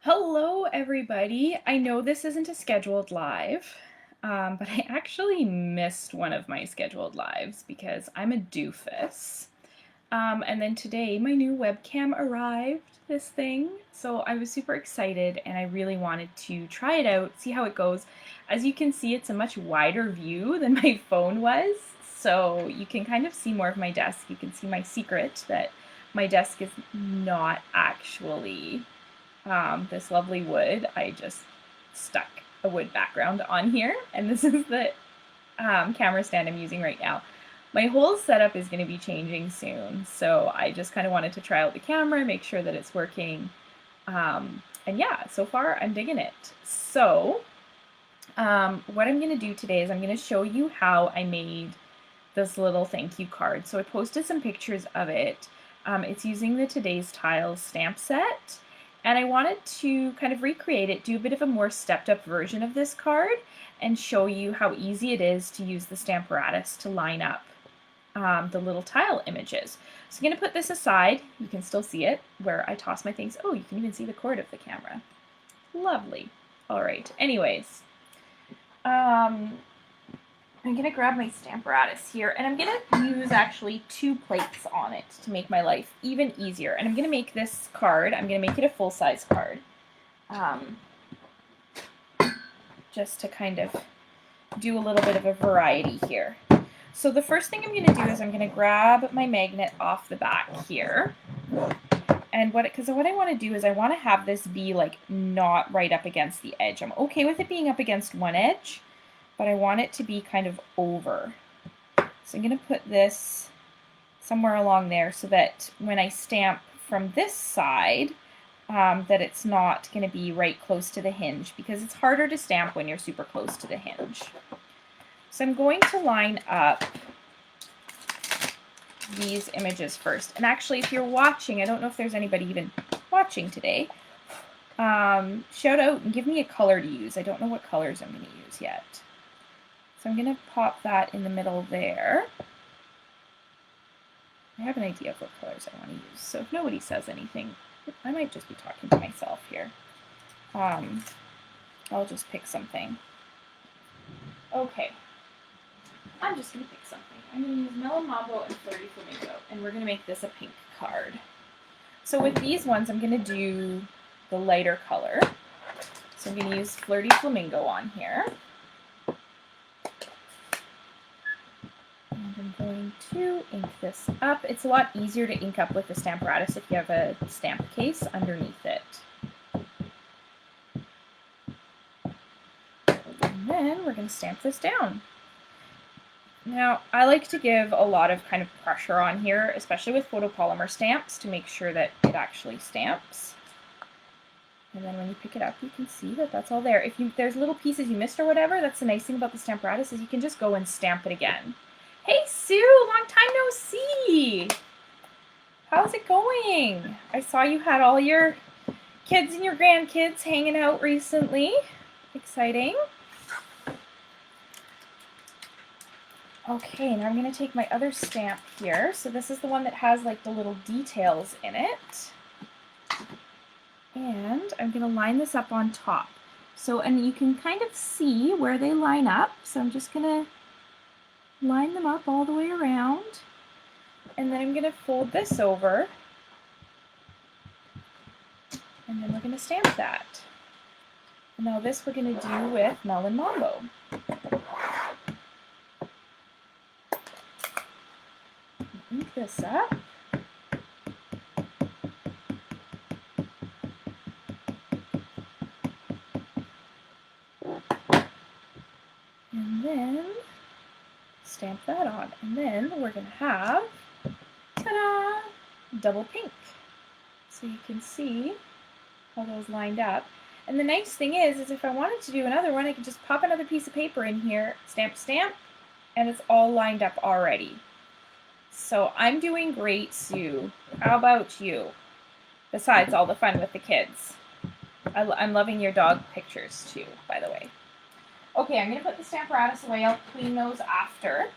Hello, everybody. I know this isn't a scheduled live, but I actually missed one of my scheduled lives because I'm a doofus. And then today, my new webcam arrived, this thing. So I was super excited and I really wanted to try it out, see how it goes. As you can see, it's a much wider view than my phone was. So you can kind of see more of my desk. You can see my secret that my desk is not actually this lovely wood. I just stuck a wood background on here, and this is the camera stand I'm using right now. My whole setup is going to be changing soon, so I just kind of wanted to try out the camera, make sure that it's working, and yeah, so far I'm digging it. So what I'm going to do today is I'm going to show you how I made this little thank you card. So I posted some pictures of it. It's using the Today's Tiles stamp set. And I wanted to kind of recreate it, do a bit of a more stepped up version of this card, and show you how easy it is to use the Stamparatus to line up the little tile images. So I'm going to put this aside. You can still see it where I toss my things. Oh, you can even see the cord of the camera. Lovely. All right. Anyways, I'm going to grab my Stamparatus here, and I'm going to use actually 2 plates on it to make my life even easier. And I'm going to make this card, I'm going to make it a full-size card, just to kind of do a little bit of a variety here. So the first thing I'm going to do is I'm going to grab my magnet off the back here. And because what I want to do is I want to have this be like not right up against the edge. I'm okay with it being up against one edge, but I want it to be kind of over. So I'm going to put this somewhere along there so that when I stamp from this side, that it's not going to be right close to the hinge, because it's harder to stamp when you're super close to the hinge. So I'm going to line up these images first. And actually, if you're watching, I don't know if there's anybody even watching today, shout out and give me a color to use. I don't know what colors I'm going to use yet. So I'm going to pop that in the middle there. I have an idea of what colors I want to use, so if nobody says anything, I might just be talking to myself here. I'll just pick something. Okay, I'm just going to pick something. I'm going to use Melon Mambo and Flirty Flamingo, and we're going to make this a pink card. So with these ones, I'm going to do the lighter color. So I'm going to use Flirty Flamingo on here. I'm going to ink this up. It's a lot easier to ink up with the Stamparatus if you have a stamp case underneath it. And then we're going to stamp this down. Now, I like to give a lot of kind of pressure on here, especially with photopolymer stamps, to make sure that it actually stamps. And then when you pick it up, you can see that that's all there. If there's little pieces you missed or whatever, that's the nice thing about the Stamparatus is you can just go and stamp it again. Hey Sue, long time no see. How's it going? I saw you had all your kids and your grandkids hanging out recently. Exciting. Okay, now I'm going to take my other stamp here. So this is the one that has like the little details in it. And I'm going to line this up on top. So, and you can kind of see where they line up. So I'm just going to line them up all the way around, and then I'm going to fold this over, and then we're going to stamp that. And now this we're going to do with Melon Mambo. Ink this up. And then stamp that on, and then we're going to have, ta-da, double pink. So you can see how those lined up. And the nice thing is if I wanted to do another one, I could just pop another piece of paper in here, stamp, stamp, and it's all lined up already. So I'm doing great, Sue. How about you? Besides all the fun with the kids. I'm loving your dog pictures too, by the way. Okay, I'm going to put the Stamparatus away. I'll clean those after.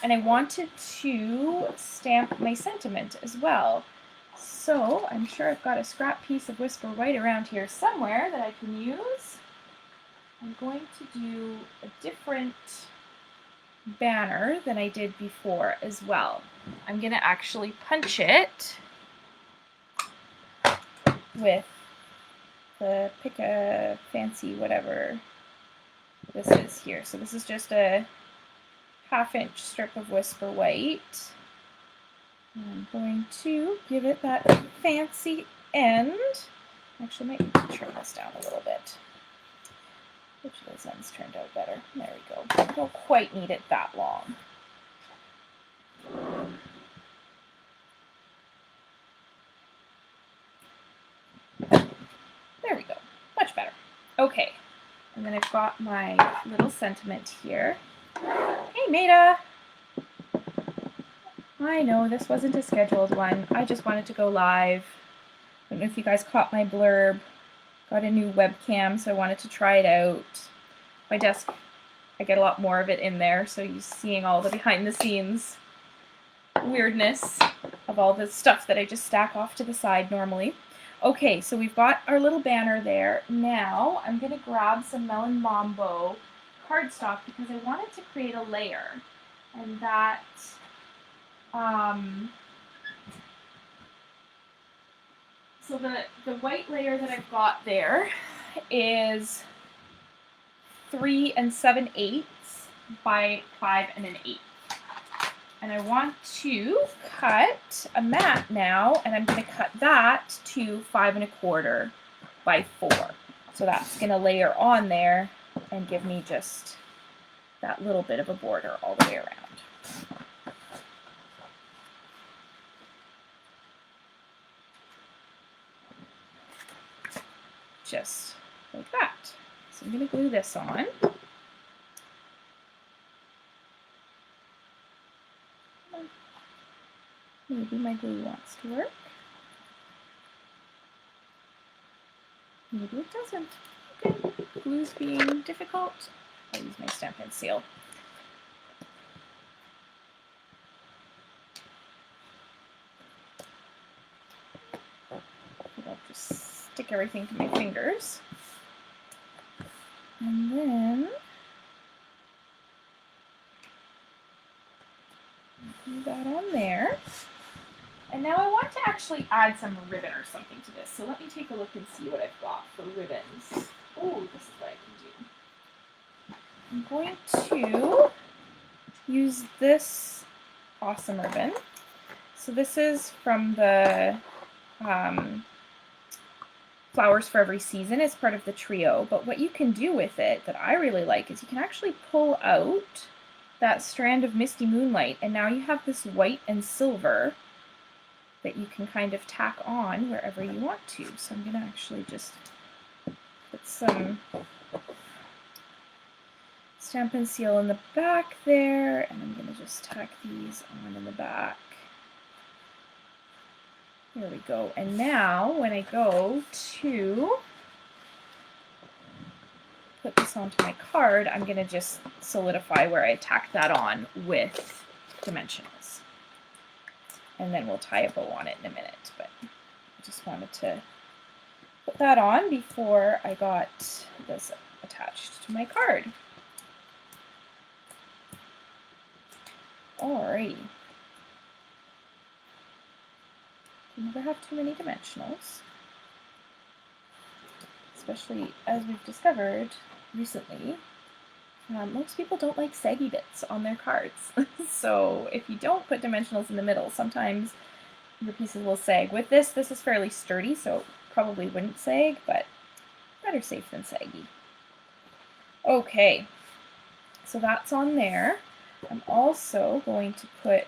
And I wanted to stamp my sentiment as well. So I'm sure I've got a scrap piece of Whisper White around here somewhere that I can use. I'm going to do a different banner than I did before as well. I'm going to actually punch it with the pick a fancy whatever this is here. So this is just a 1/2 inch strip of Whisper White. I'm going to give it that fancy end. Actually, I might need to trim this down a little bit. Which of those ends turned out better? There we go. I don't quite need it that long. There we go. Much better. Okay. And then I've got my little sentiment here. Hey, Maida! I know this wasn't a scheduled one. I just wanted to go live. I don't know if you guys caught my blurb. Got a new webcam, so I wanted to try it out. My desk, I get a lot more of it in there, so you're seeing all the behind the scenes weirdness of all the stuff that I just stack off to the side normally. Okay, so we've got our little banner there. Now I'm going to grab some Melon Mambo cardstock because I wanted to create a layer, and that so the white layer that I've got there is 3 7/8 by 5 1/8. And I want to cut a mat now, and I'm going to cut that to 5 1/4 by 4. So that's going to layer on there and give me just that little bit of a border all the way around. Just like that. So I'm going to glue this on. Maybe my glue wants to work. Maybe it doesn't. Okay, glue's being difficult. I'll use my Stampin' Seal. I'll just stick everything to my fingers. And then glue that on there. And now I want to actually add some ribbon or something to this. So let me take a look and see what I've got for ribbons. Oh, this is what I can do. I'm going to use this awesome ribbon. So this is from the Flowers for Every Season as part of the trio. But what you can do with it that I really like is you can actually pull out that strand of Misty Moonlight, and now you have this white and silver that you can kind of tack on wherever you want to. So I'm going to actually just put some Stampin' Seal in the back there, and I'm going to just tack these on in the back. There we go. And now when I go to put this onto my card, I'm going to just solidify where I tack that on with dimensionals. And then we'll tie a bow on it in a minute, but I just wanted to put that on before I got this attached to my card. Alrighty. You never have too many dimensionals, especially as we've discovered recently. Most people don't like saggy bits on their cards. So if you don't put dimensionals in the middle, sometimes your pieces will sag. With this is fairly sturdy, so it probably wouldn't sag, but better safe than saggy. Okay, so that's on there. I'm also going to put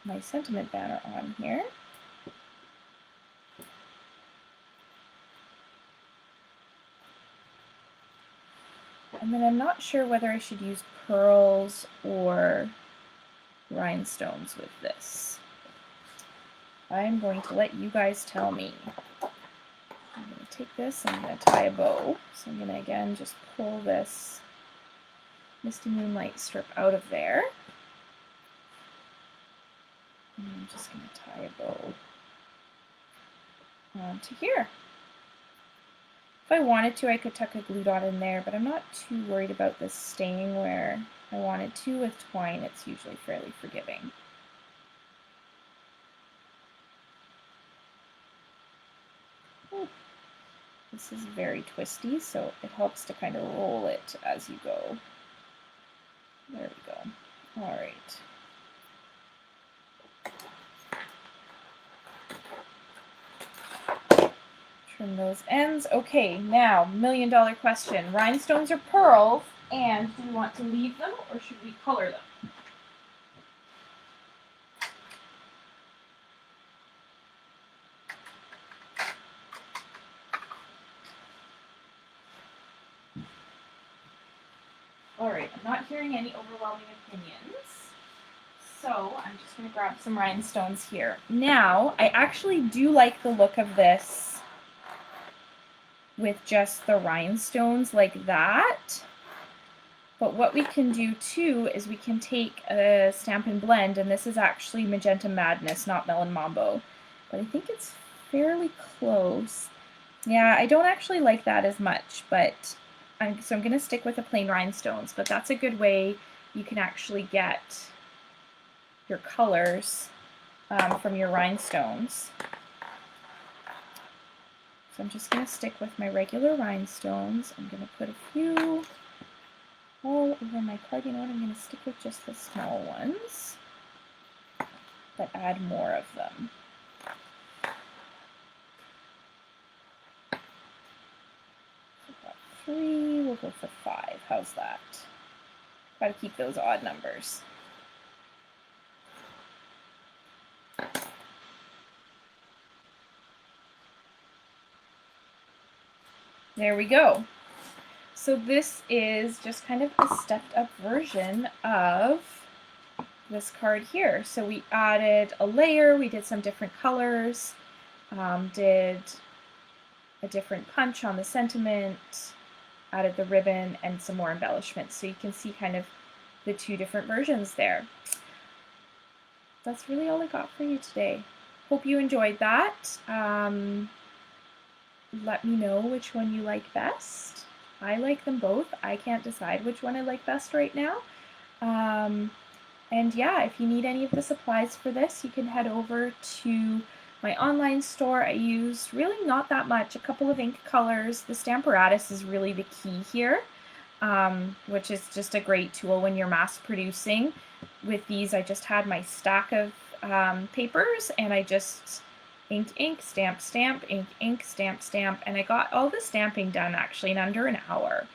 my sentiment banner on here. And then I'm not sure whether I should use pearls or rhinestones with this. I'm going to let you guys tell me. I'm going to take this and I'm going to tie a bow. So I'm going to again just pull this Misty Moonlight strip out of there. And I'm just going to tie a bow onto here. If I wanted to, I could tuck a glue dot in there, but I'm not too worried about this staying where I want it to. With twine, it's usually fairly forgiving. Ooh. This is very twisty, so it helps to kind of roll it as you go. There we go. All right. Trim those ends. Okay, now, $1,000,000 question. Rhinestones are pearls, and do we want to leave them or should we color them? All right, I'm not hearing any overwhelming opinions, so I'm just going to grab some rhinestones here. Now, I actually do like the look of this with just the rhinestones like that. But what we can do too is we can take a Stampin' Blend, and this is actually Magenta Madness, not Melon Mambo. But I think it's fairly close. Yeah, I don't actually like that as much, but so I'm going to stick with the plain rhinestones, but that's a good way you can actually get your colors from your rhinestones. So I'm just going to stick with my regular rhinestones. I'm going to put a few all over my card. You know what? I'm going to stick with just the small ones, but add more of them. Three, we'll go for 5. How's that? Got to keep those odd numbers. There we go. So this is just kind of a stepped up version of this card here. So we added a layer, we did some different colors, did a different punch on the sentiment, added the ribbon and some more embellishments. So you can see kind of the 2 different versions there. That's really all I got for you today. Hope you enjoyed that. Let me know which one you like best. I like them both. I can't decide which one I like best right now. And yeah, if you need any of the supplies for this, you can head over to my online store. I used really not that much, a couple of ink colors. The Stamparatus is really the key here, which is just a great tool when you're mass producing. With these, I just had my stack of papers, and I just ink, stamp, stamp, ink, stamp, stamp, and I got all the stamping done actually in under an hour,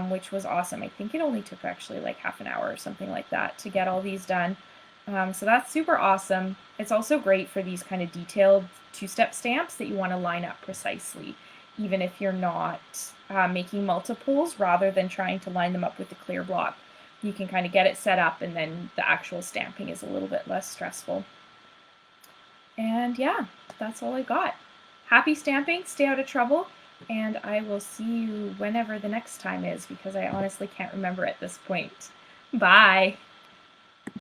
which was awesome. I think it only took actually like half an hour or something like that to get all these done. So that's super awesome. It's also great for these kind of detailed 2-step stamps that you want to line up precisely, even if you're not making multiples, rather than trying to line them up with the clear block. You can kind of get it set up, and then the actual stamping is a little bit less stressful. And yeah, that's all I got. Happy stamping, stay out of trouble, and I will see you whenever the next time is, because I honestly can't remember at this point. Bye!